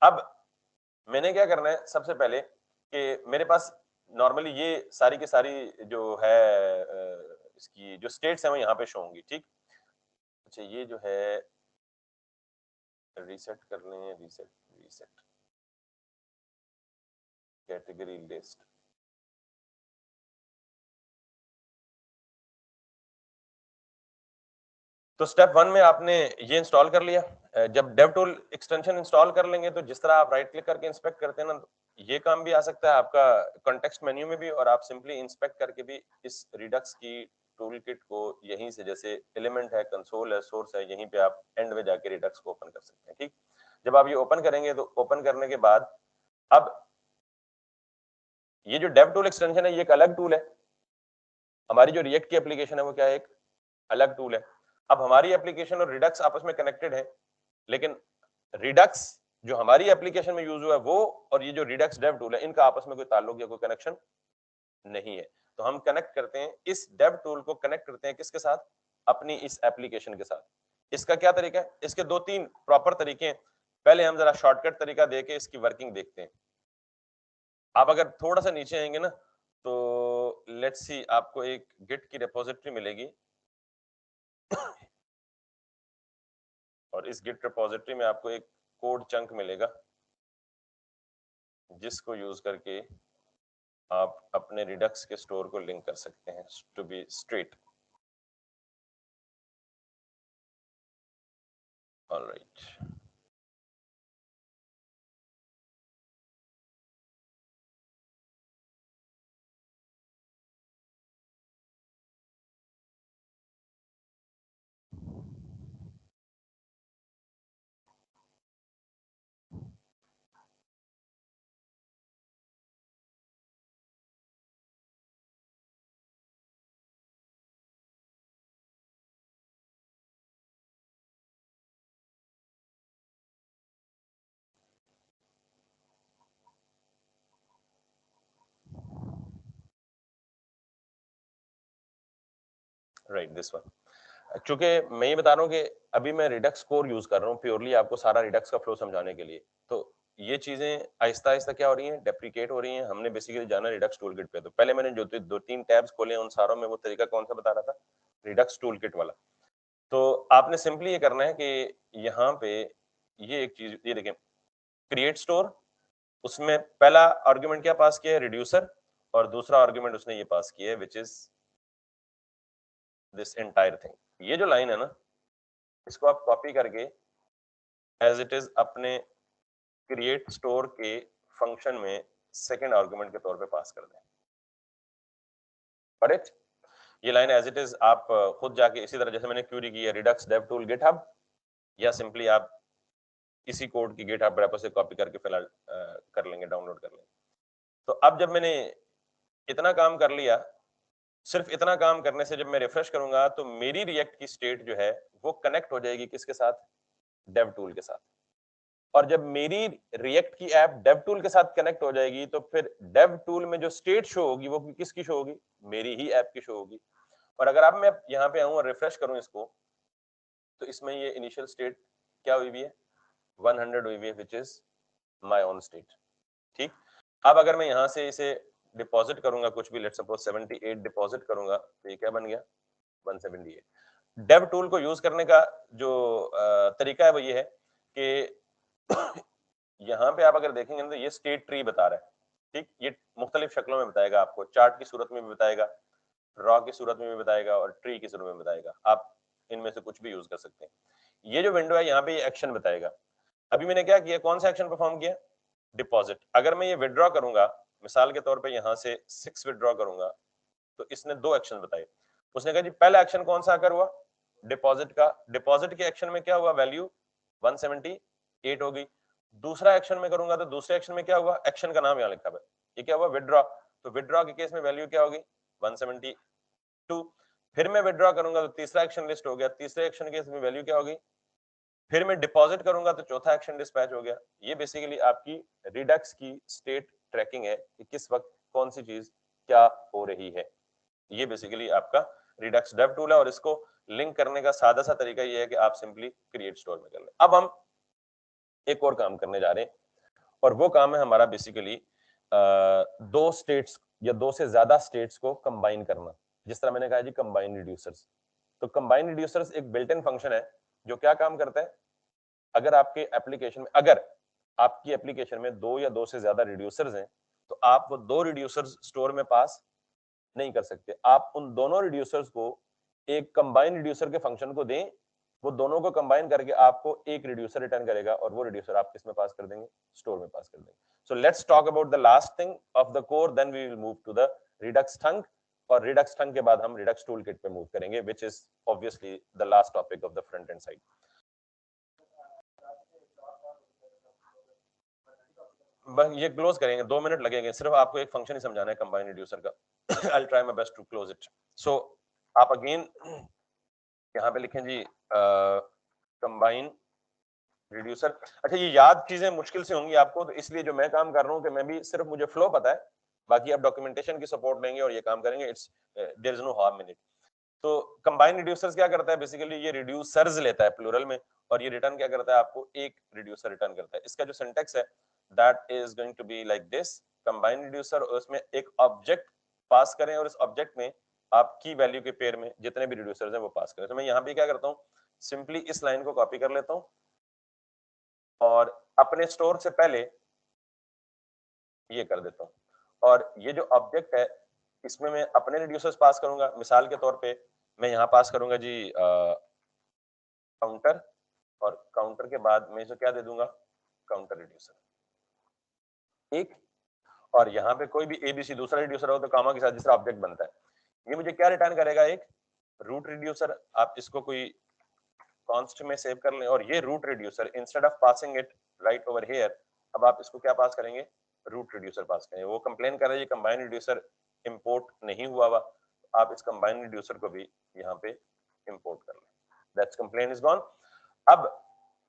अब मैंने क्या करना है, सबसे पहले कि मेरे पास नॉर्मली ये सारी की सारी जो है इसकी जो स्टेट्स है वो यहाँ पे शो होंगी, ठीक। अच्छा ये जो है रीसेट कर लें, रीसेट कैटेगरी लिस्ट। तो स्टेप 1 में आपने ये इंस्टॉल कर लिया। जब डेव टूल एक्सटेंशन इंस्टॉल कर लेंगे तो जिस तरह आप राइट क्लिक करके इंस्पेक्ट करते हैं ना, ये काम भी आ सकता है आपका कॉन्टेक्स्ट मेन्यू में भी, और आप सिंपली इंस्पेक्ट करके भी इस रिडक्स की टूल किट को यहीं से, जैसे एलिमेंट है, कंसोल है, सोर्स है, यहीं पे आप एंड में जाके रिडक्स को ओपन कर सकते हैं, ठीक। जब आप ये ओपन करेंगे तो ओपन करने के बाद अब ये जो डेव टूल एक्सटेंशन है ये एक अलग टूल है, हमारी जो रिएक्ट की एप्लीकेशन है वो क्या है, एक अलग टूल है। अब हमारी एप्लीकेशन और रिडक्स आपस में कनेक्टेड है, लेकिन रिडक्स जो हमारी एप्लीकेशन में यूज हुआ है वो और ये जो रिडक्स डेव टूल है इनका आपस में कोई ताल्लुक या कोई कनेक्शन नहीं है। तो हम कनेक्ट करते हैं इस डेव टूल को, कनेक्ट करते हैं किसके साथ, अपनी इस एप्लीकेशन के साथ। इसका क्या तरीका है, इसके 2-3 प्रॉपर तरीके हैं। पहले हम जरा शॉर्टकट तरीका देके इसकी वर्किंग देखते हैं। आप अगर थोड़ा सा नीचे आएंगे ना तो लेट्स सी, आपको एक गिट की रिपोजिटरी मिलेगी और इस गिट रिपोजिटरी में आपको एक कोड चंक मिलेगा जिसको यूज करके आप अपने रिडक्स के स्टोर को लिंक कर सकते हैं to be straight. Alright, right this one. चूंकि मैं ये बता रहा हूँ कि अभी मैं रिडक्स कोर यूज कर रहा हूँ प्योरली आपको सारा रिडक्स का फ्लो समझाने के लिए, तो ये चीजें आहिस्ता आहिस्ता क्या हो रही हैं, डेप्रिकेट हो रही हैं। हमने बेसिकली जाना रिडक्स टूलकिट पे, तो पहले मैंने जो 2-3 टैब्स खोले उन सारों में वो तरीका कौन सा बता रहा था, रिडक्स टूलकिट वाला। तो आपने सिंपली ये करना है कि यहाँ पे ये एक चीज, ये देखें क्रिएट स्टोर, उसमें पहला आर्गुमेंट क्या पास किया है, रिड्यूसर, और दूसरा आर्गुमेंट उसने ये पास किया है which is this entire thing. ये जो लाइन है ना इसको आप कॉपी करके एज इट इज अपने क्रिएट स्टोर के फंक्शन में सेकंड आर्गुमेंट के तौर पे पास कर दें। करेक्ट, ये लाइन एज इट इज आप खुद जाके इसी तरह जैसे मैंने क्यूरी की है रिडक्स डेव टूल गिटहब, या सिंपली आप इसी कोड की गिटहब रेपो से कॉपी करके फिलहाल कर लेंगे, डाउनलोड कर लेंगे। तो अब जब मैंने इतना काम कर लिया, सिर्फ इतना काम करने से जब मैं रिफ्रेश करूंगा तो मेरी रिएक्ट की स्टेट जो है वो कनेक्ट हो जाएगी किसके साथ, डेव टूल के साथ। और जब मेरी रिएक्ट की ऐप डेव टूल के साथ कनेक्ट हो जाएगी तो फिर डेव टूल में जो स्टेट शो होगी वो किसकी शो होगी, मेरी ही ऐप की शो होगी। और अगर अब मैं यहाँ पे आऊं और रिफ्रेश करूं इसको, तो इसमें ये इनिशियल स्टेट क्या हुई हुई है, 100 हुई हुई है, which is my own state, ठीक। अब अगर मैं यहाँ से इसे डिपॉजिट करूंगा कुछ भी, लेट्स सपोज 78 डिपॉजिट करूंगा, तो ये क्या बन गया, 178। डेव टूल को यूज करने का जो तरीका है वो ये है कि यहाँ पे आप अगर देखेंगे तो ये स्टेट ट्री बता रहा है, ठीक, ये मुख्तलिफ शक्लों में बताएगा आपको, चार्ट की सूरत में भी बताएगा, रॉ की सूरत में भी बताएगा और ट्री की सूरत में बताएगा, आप इनमें से कुछ भी यूज कर सकते हैं। ये जो विंडो है यहाँ पे ये एक्शन बताएगा। अभी मैंने क्या किया, कौन सा एक्शन परफॉर्म किया, डिपॉजिट। अगर मैं ये विड्रॉ करूंगा, मिसाल के तौर पे यहाँ से 6 विड्रॉ करूंगा, तो इसने 2 एक्शन बताए। उसने कहा जी पहला एक्शन कौन सा आकर हुआ, डिपॉजिट का, डिपॉजिट के एक्शन में क्या हुआ, वैल्यू 178 हो गई। दूसरा एक्शन में करूंगा तो दूसरे एक्शन में क्या हुआ, एक्शन का नाम यहाँ लिखा है, ये क्या हुआ, विड्रॉ। तो विड्रॉ के केस में वैल्यू क्या होगी, 172। फिर मैं विड्रॉ करूंगा तो तीसरा एक्शन लिस्ट हो गया, तीसरे एक्शन के केस में वैल्यू क्या होगी, फिर मैं डिपॉजिट करूंगा तो चौथा एक्शन डिस्पैच हो गया। ये बेसिकली आपकी रिडक्स की स्टेट ट्रैकिंग है कि किस वक्त कौन सी चीज क्या हो रही है। ये बेसिकली आपका रिडक्स डेव टूल है और इसको लिंक करने का सादा सा तरीका ये है कि आप सिंपली क्रिएट स्टोर में कर लें। अब हम एक और काम करने जा रहे हैं और वो काम है हमारा बेसिकली 2 स्टेट्स या 2 से ज्यादा स्टेट्स को कंबाइन करना, जिस तरह मैंने कहा जी कंबाइन रिड्यूसर्स। तो कंबाइन रिड्यूसर्स एक बिल्ट इन फंक्शन है जो क्या काम करता है, अगर आपके एप्लीकेशन में, अगर आपकी एप्लीकेशन में 2 या 2 से ज्यादा रिड्यूसर्स हैं तो आप वो 2 रिड्यूसर्स स्टोर में पास नहीं कर सकते। आप उन दोनों रिड्यूसर्स को एक कंबाइन रिड्यूसर के फंक्शन को दें, वो दोनों को कंबाइन करके आपको एक रिड्यूसर रिटर्न करेगा और वो रिड्यूसर आप किस में पास कर देंगे, स्टोर में पास कर देंगे। So let's talk about the last thing of the core, then we will move to the Redux thunk, और रिडक्स थंक के बाद हम रिडक्स टूल किट पे मूव करेंगे, which is obviously the last topic of the front end side. ये close करेंगे, 2 minute लगेंगे, सिर्फ आपको एक फंक्शन ही समझाना है कंबाइन रिड्यूसर का। I will try my best to close it. So आप अगेन यहाँ पे लिखें जी कंबाइन रिड्यूसर। अच्छा, ये याद चीजें मुश्किल से होंगी आपको, तो इसलिए जो मैं काम कर रहा हूँ कि मैं भी सिर्फ मुझे फ्लो पता है, बाकी आप डॉक्यूमेंटेशन की सपोर्ट लेंगे और ये काम करेंगे, it's there is no harm in it. तो कंबाइन रिड्यूसर्स क्या करता है, बेसिकली ये रिड्यूसर्स लेता है प्लूरल में और ये रिटर्न क्या करता है, आपको एक रिड्यूसर रिटर्न करता है। इसका जो सिंटेक्स है that is going to be like this, combine reducer, और उसमें एक ऑब्जेक्ट पास करें और इस ऑब्जेक्ट में आप की वैल्यू के पेयर में जितने भी रिड्यूसर्स हैं वो पास करें। तो मैं यहाँ पे क्या करता हूँ, सिंपली इस लाइन को कॉपी कर लेता हूँ और अपने स्टोर से पहले ये कर देता हूँ, और ये जो ऑब्जेक्ट है इसमें मैं अपने रिड्यूसर्स पास करूंगा। मिसाल के तौर पे मैं यहाँ पास करूंगा जी काउंटर, और काउंटर के बाद मैं इसे क्या दे दूंगा, काउंटर रिड्यूसर एक, और यहाँ पे कोई भी एबीसी दूसरा रिड्यूसर हो तो कामा के साथ दूसरा ऑब्जेक्ट बनता है। ये मुझे क्या रिटर्न करेगा, एक रूट रिड्यूसर। आप इसको कोई कॉन्स्ट में सेव कर लें, और ये root reducer instead of passing it right over here, अब आप इसको क्या पास करेंगे, रूट रिड्यूसर पास करेंगे। वो कंप्लेन कर रहा है ये कंबाइन रिड्यूसर इंपोर्ट नहीं हुआ हुआ, आप इस कंबाइन रिड्यूसर को भी यहाँ पे इंपोर्ट कर लें। That's complain is gone. अब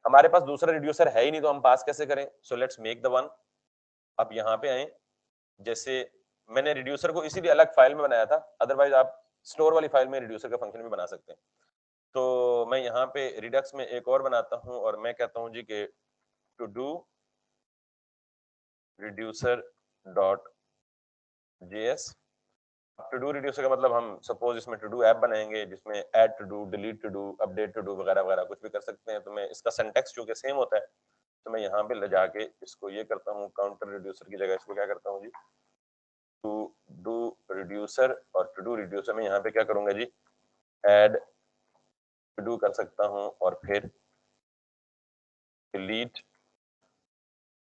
हमारे पास दूसरा रिड्यूसर है ही नहीं तो हम पास कैसे करें, so let's make the one. अब यहाँ पे आए, जैसे मैंने रिड्यूसर को इसीलिए अलग फाइल में बनाया था, अदरवाइज आप स्टोर वाली फाइल में रिड्यूसर का फंक्शन भी बना सकते हैं। तो मैं यहाँ पे रिडक्स में एक और बनाता हूँ और मैं कहता हूँ जी कि to do reducer dot JS. To do reducer का मतलब हम सपोज इसमें टू डू ऐप बनाएंगे जिसमें add to do, delete to do, update to do वगैरह वगैरह कुछ भी कर सकते हैं। तो मैं इसका सिंटैक्स चूंकि सेम होता है तो मैं यहाँ पे ले जाके इसको ये करता हूँ, काउंटर रिड्यूसर की जगह इसको क्या करता हूँ जी, टू डू रिड्यूसर, और टू डू रिड्यूसर में यहाँ पे क्या करूंगा जी, ऐड टू डू कर सकता हूँ और फिर डिलीट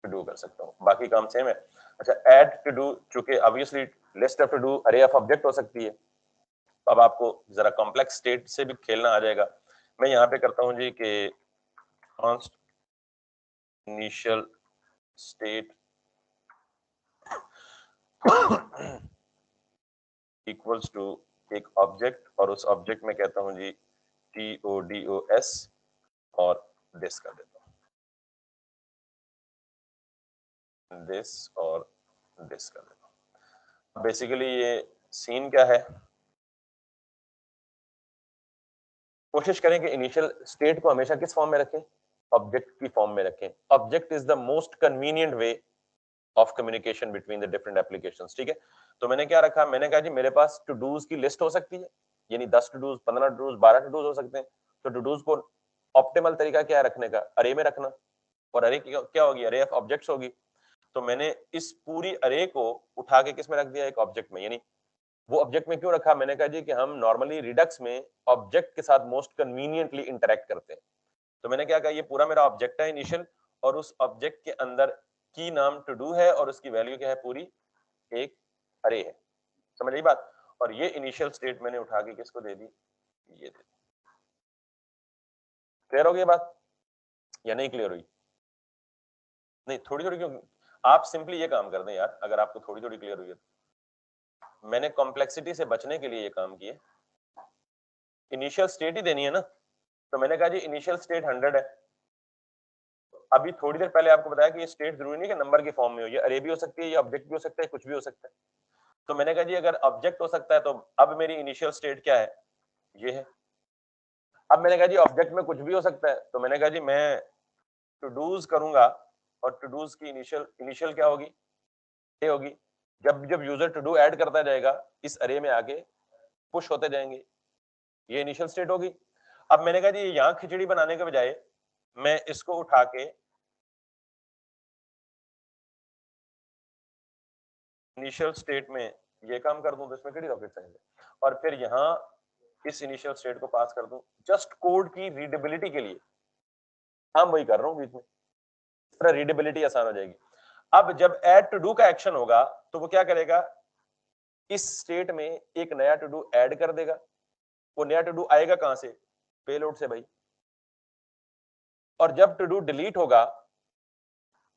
टू डू कर सकता हूँ, बाकी काम सेम है। अच्छा, ऐड टू डू चूंकि obviously list of to do array of object हो सकती है, तो अब आपको जरा कॉम्प्लेक्स स्टेट से भी खेलना आ जाएगा। मैं यहाँ पे करता हूँ जी कि const initial state equals to एक ऑब्जेक्ट, और उस ऑब्जेक्ट में कहता हूँ जी TODOS और दिस कर देता हूँ, दिस और दिस कर देता हूँ। बेसिकली ये सीन क्या है, कोशिश करें कि इनिशियल स्टेट को हमेशा किस फॉर्म में रखें, ऑब्जेक्ट की फॉर्म में रखें। Object is the most convenient way of communication between the different applications, ठीक है। तो मैंने क्या रखा, मैंने कहा जी मेरे पास टू डूज की लिस्ट हो सकती है, यानी 10 to dos, 15 to dos, 12 to dos हो सकते हैं। तो टू डूज को ऑप्टिमल तरीका क्या है रखने का, अरे में रखना, और अरे क्या होगी, अरे ऑफ ऑब्जेक्ट्स होगी। तो मैंने इस पूरी अरे को उठा के किस में रख दिया, एक ऑब्जेक्ट में। यानी वो ऑब्जेक्ट में क्यों रखा, मैंने कहा जी कि हम नॉर्मली रिडक्स में ऑब्जेक्ट के साथ मोस्ट कन्वीनियंटली इंटरेक्ट करते हैं। तो मैंने क्या कहा, ये पूरा मेरा ऑब्जेक्ट है इनिशियल, और उस ऑब्जेक्ट के अंदर की नाम टू डू है और उसकी वैल्यू क्या है, पूरी एक अरे है। समझ आई बात। और ये इनिशियल स्टेट मैंने उठा के किसको दे दी, ये दे दी। क्लियर हो गई बात या नहीं क्लियर हुई? नहीं थोड़ी थोड़ी क्यों, आप सिंपली ये काम कर दें यार, अगर आपको थोड़ी थोड़ी क्लियर हुई है तो। मैंने कॉम्प्लेक्सिटी से बचने के लिए ये काम किए, इनिशियल स्टेट ही देनी है ना। तो मैंने कहा जी इनिशियल स्टेट 100 है। अभी थोड़ी देर पहले आपको बताया कि ये स्टेट जरूरी नहीं कि नंबर के फॉर्म में हो, ये अरे भी हो सकती है, ये ऑब्जेक्ट भी हो सकता है, कुछ भी हो सकता है। तो मैंने कहा जी अगर ऑब्जेक्ट हो सकता है तो अब मेरी इनिशियल स्टेट क्या है, ये है। अब मैंने कहा जी ऑब्जेक्ट में कुछ भी हो सकता है, तो मैंने कहा जी मैं टू डूज करूंगा, और टू डूज की इनिशियल क्या होगी, ये होगी। जब जब यूजर टू डू ऐड करता जाएगा इस अरे में आके पुश होते जाएंगे, ये इनिशियल स्टेट होगी। अब मैंने कहा जी यहां खिचड़ी बनाने के बजाय मैं इसको उठा के इनिशियल स्टेट में ये काम कर दूं तो इसमें कितनी रॉकेट साइंस है, और फिर यहां इस इनिशियल स्टेट को पास कर दूं जस्ट कोड की रीडेबिलिटी के लिए। हम वही कर रहा हूं बीच में, इस तरह रीडेबिलिटी आसान हो जाएगी। अब जब ऐड टू डू का एक्शन होगा तो वो क्या करेगा, इस स्टेट में एक नया टू डू ऐड कर देगा। वो नया टू डू आएगा कहां से, पेलोड से भाई। और जब टू डू डिलीट होगा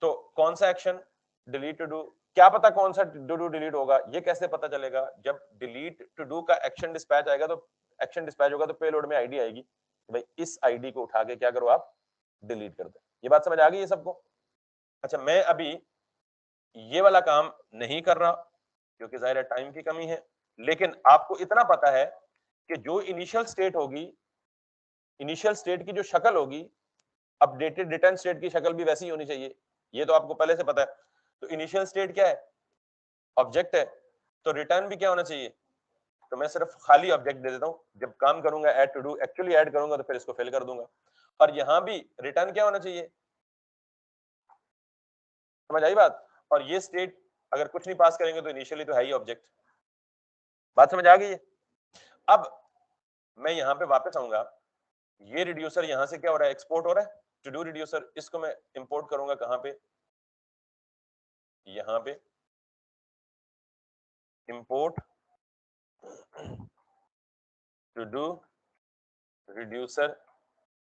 तो कौन सा एक्शन, डिलीट टू डू। क्या पता कौन सा टू डू डिलीट होगा, ये कैसे पता चलेगा, जब डिलीट टू डू का एक्शन डिस्पैच आएगा तो एक्शन डिस्पैच होगा तो पेलोड में आईडी आएगी, भाई इस आईडी को उठा के क्या करो आप, डिलीट कर दो। ये बात समझ आ गई है सबको? अच्छा मैं अभी ये वाला काम नहीं कर रहा क्योंकि जाहिर है टाइम की कमी है, लेकिन आपको इतना पता है कि जो इनिशियल स्टेट होगी, इनिशियल स्टेट की जो शक्ल होगी, अपडेटेड रिटर्न स्टेट की शक्ल भी वैसी ही होनी चाहिए। ये तो आपको पहले से पता है। तो इनिशियल स्टेट क्या है, ऑब्जेक्ट है, तो रिटर्न भी क्या होना चाहिए, तो मैं सिर्फ खाली ऑब्जेक्ट दे देता हूं। जब काम करूंगा add to do, actually add करूंगा तो फिर इसको फिल कर दूंगा। और यहां भी रिटर्न क्या होना चाहिए, समझ आई बात। और ये स्टेट अगर कुछ नहीं पास करेंगे तो इनिशियली तो है ही ऑब्जेक्ट। बात समझ आ गई है? अब मैं यहां पे वापस आऊंगा, ये रिड्यूसर यहां से क्या हो रहा है, एक्सपोर्ट हो रहा है, टू डू रिड्यूसर। इसको मैं इंपोर्ट करूंगा कहां पे, यहां पे import to do reducer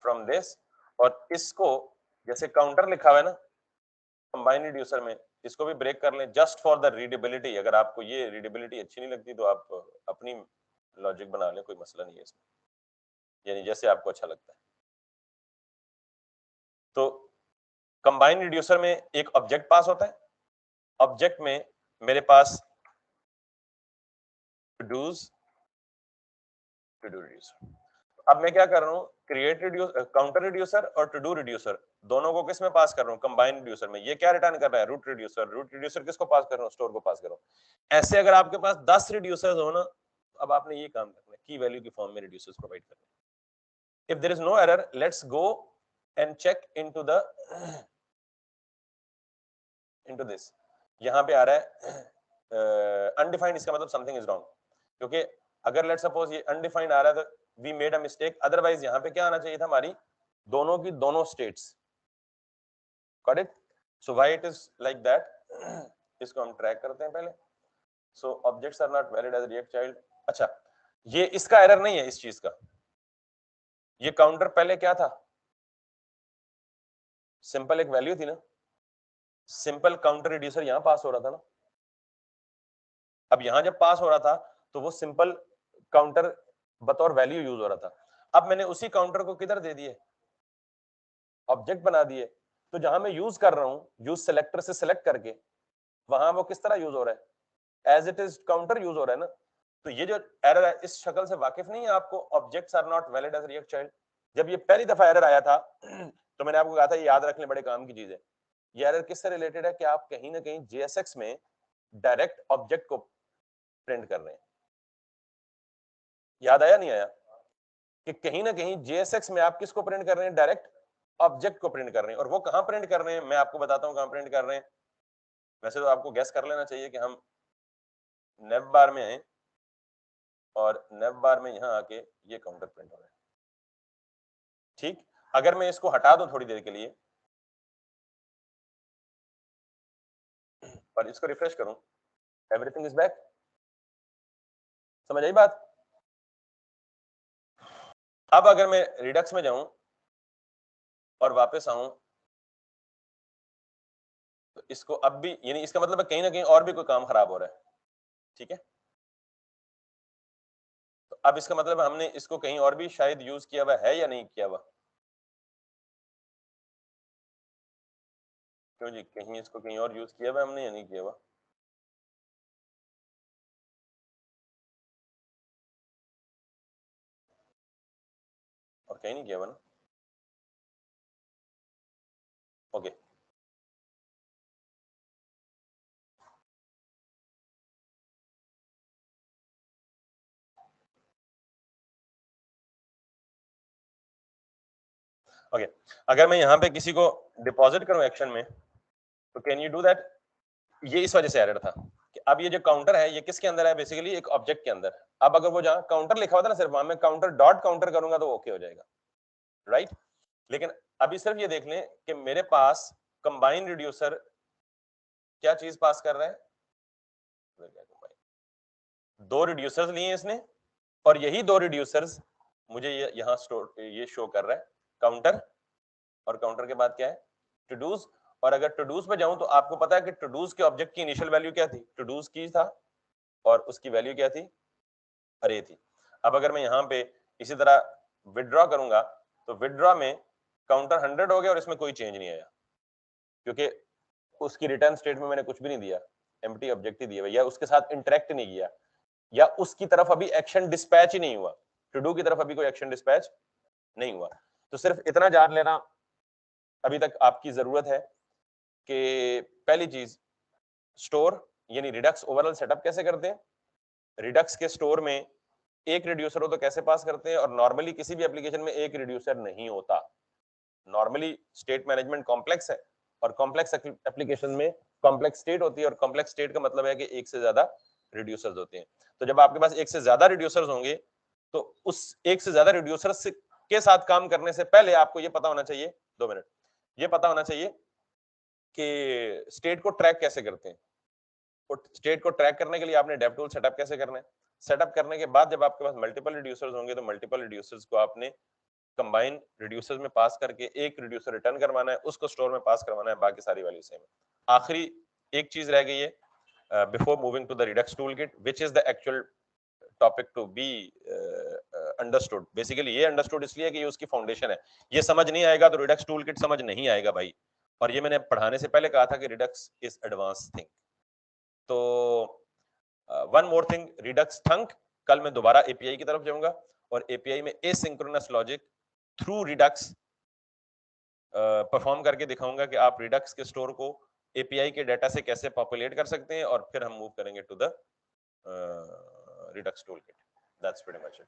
from this. और इसको जैसे काउंटर लिखा हुआ है ना कंबाइन रिड्यूसर में, इसको भी ब्रेक कर लें जस्ट फॉर द रीडेबिलिटी। अगर आपको ये रीडेबिलिटी अच्छी नहीं लगती तो आप अपनी लॉजिक बना लें, कोई मसला नहीं है इसमें, यानी जैसे आपको अच्छा लगता है। तो कंबाइन रिड्यूसर में एक ऑब्जेक्ट पास होता है, ऑब्जेक्ट में मेरे पास to dos, to do reducer. अब मैं क्या कर रहा हूँ, क्रिएट काउंटर रिड्यूसर और टू डू रिड्यूसर दोनों को किस में पास कर रहा हूँ, कंबाइन रिड्यूसर में। ये क्या रिटर्न कर रहा है, रूट रिड्यूसर। रूट रिड्यूसर किसको पास कर रहा हूँ, स्टोर को पास कर रहा हूँ। ऐसे अगर आपके पास 10 रिड्यूसर्स हो ना, अब आपने ये काम करना है, की वैल्यू की फॉर्म में रिड्यूसर्स प्रोवाइड करना है। If there is no error, let's go and check into the into this. यहां पे आ रहा है अनडिफाइंड, इसका मतलब समथिंग इज रॉन्ग, क्योंकि अगर लेट्स सपोज ये अनडिफाइंड आ रहा है तो we made a mistake. Otherwise यहां पे क्या आना चाहिए था, हमारी दोनों की दोनों states. Got it? So why it is like that, इसको हम ट्रैक करते हैं पहले। So objects are not valid as React child. अच्छा ये इसका एरर नहीं है इस चीज का, ये काउंटर पहले क्या था, सिंपल एक वैल्यू थी ना, सिंपल काउंटर रिड्यूसर यहां पास हो रहा था ना। अब यहां जब पास हो रहा था तो वो सिंपल काउंटर बतौर वैल्यू यूज हो रहा था। अब मैंने उसी काउंटर को किधर दे दिए, ऑब्जेक्ट बना दिए। तो जहां मैं यूज कर रहा हूं, यूज सेलेक्टर से सेलेक्ट करके, वहां वो किस तरह यूज हो रहा है, as it is counter use हो रहा है ना। तो ये जो एरर है इस शक्ल से वाकिफ नहीं है आपको, objects are not valid as React child. जब ये पहली दफा एरर आया था तो मैंने आपको कहा था ये याद रखने बड़े काम की चीज है। ये एरर किससे रिलेटेड है कि आप कहीं ना कहीं JSX में डायरेक्ट ऑब्जेक्ट को प्रिंट कर रहे हैं। याद आया नहीं आया कि कहीं ना कहीं JSX में आप किसको प्रिंट कर रहे हैं, डायरेक्ट ऑब्जेक्ट को प्रिंट कर रहे हैं, और वो कहाँ प्रिंट कर रहे हैं मैं आपको बताता हूँ कहाँ प्रिंट कर रहे हैं। वैसे तो आपको गैस कर लेना चाहिए कि हम नेव बार में आए और नेव बार में यहाँ आके ये काउंटर प्रिंट हो रहा है। ठीक, अगर मैं इसको हटा दूं थोड़ी देर के लिए और इसको रिफ्रेश करूं, एवरीथिंग इज बैक। समझ आई बात? अब अगर मैं रिडक्स में जाऊं और वापस आऊं तो इसको अब भी, यानी इसका मतलब है कहीं ना कहीं और भी कोई काम खराब हो रहा है। ठीक है, तो अब इसका मतलब हमने इसको कहीं और भी शायद यूज किया हुआ है या नहीं किया हुआ। क्यों जी, कहीं इसको कहीं और यूज किया हुआ हमने या नहीं किया हुआ? और कहीं नहीं किया हुआ ना? Okay, okay. अगर मैं यहाँ पे किसी को डिपॉजिट करूं एक्शन में, तो कैन यू डू दैट? ये इस वजह से एरर था कि अब ये जो काउंटर है ये किसके अंदर है, बेसिकली एक ऑब्जेक्ट के अंदर। अब अगर वो जहां काउंटर लिखा हुआ था ना, सिर्फ वहां मैं काउंटर डॉट काउंटर करूंगा तो ओके हो जाएगा, राइट? लेकिन अभी सिर्फ ये देख लें कि मेरे पास कंबाइन रिड्यूसर क्या चीज पास कर रहा है, दो रिड्यूसर्स लिए इसने, और यही दो रिड्यूसर्स मुझे यहाँ स्टोर ये शो कर रहा है काउंटर, और काउंटर के बाद क्या है, टूडूज। और अगर टूडूज पे जाऊं तो आपको पता है कि टूडूज के ऑब्जेक्ट की इनिशियल वैल्यू क्या थी, टूडूज की था, और उसकी वैल्यू क्या थी, अरे थी। अब अगर मैं यहाँ पे इसी तरह विदड्रॉ करूंगा तो विदड्रॉ में काउंटर 100 हो गया और इसमें कोई चेंज नहीं आया, क्योंकि उसकी रिटर्न स्टेट में मैंने कुछ भी नहीं दिया, एम्प्टी ऑब्जेक्ट ही दिया, या उसके साथ इंटरेक्ट नहीं किया, या उसकी तरफ अभी एक्शन डिस्पैच ही नहीं हुआ, टू डू की तरफ अभी कोई एक्शन डिस्पैच नहीं हुआ। तो सिर्फ इतना जान लेना अभी तक आपकी जरूरत है कि पहली चीज, स्टोर यानी रिडक्स ओवरऑल सेटअप कैसे करते हैं, रिडक्स के स्टोर में एक रिड्यूसर हो तो कैसे पास करते हैं, और नॉर्मली किसी भी एप्लीकेशन में एक रिड्यूसर नहीं होता। नॉर्मली स्टेट मैनेजमेंट कॉम्प्लेक्स है, और कॉम्प्लेक्स एप्लीकेशन में कॉम्प्लेक्स स्टेट होती है, और कॉम्प्लेक्स स्टेट का मतलब है कि एक से ज्यादा रिड्यूसर्स होते हैं। तो जब आपके पास एक से ज्यादा रिड्यूसर्स होंगे तो उस एक से ज्यादा रिड्यूसर्स के साथ काम करने से पहले आपको ये पता होना चाहिए, 2 मिनट, ये पता होना चाहिए कि स्टेट को ट्रैक कैसे करते हैं। स्टेट को ट्रैक करने के लिए आपने डेव टूल सेटअप कैसे करना है, सेटअप करने के बाद जब आपके पास मल्टीपल रिड्यूसर्स होंगे तो मल्टीपल रिड्यूसर्स को आपने कंबाइन रिड्यूसर्स में पास करके एक रिड्यूसर रिटर्न करवाना है, उसको स्टोर में पास करवाना है, बाकी सारी वैल्यू सेम है। आखिरी एक चीज रह गई है before moving to the Redux toolkit, which is the actual topic to be understood. Basically ये अंडरस्टूड इसलिए कि ये उसकी फाउंडेशन है, ये समझ नहीं आएगा तो रिडक्स टूलकिट समझ नहीं आएगा भाई। और ये मैंने पढ़ाने से पहले कहा था कि रिडक्स इज एडवांस थिंग। तो वन मोर थिंग, रिडक्स थंक, कल मैं दोबारा एपीआई की तरफ जाऊंगा और एपीआई में asynchronous logic through Redux perform करके दिखाऊंगा कि आप रिडक्स के स्टोर को एपीआई के डाटा से कैसे पॉपुलेट कर सकते हैं, और फिर हम मूव करेंगे to the Redux toolkit. That's pretty much it.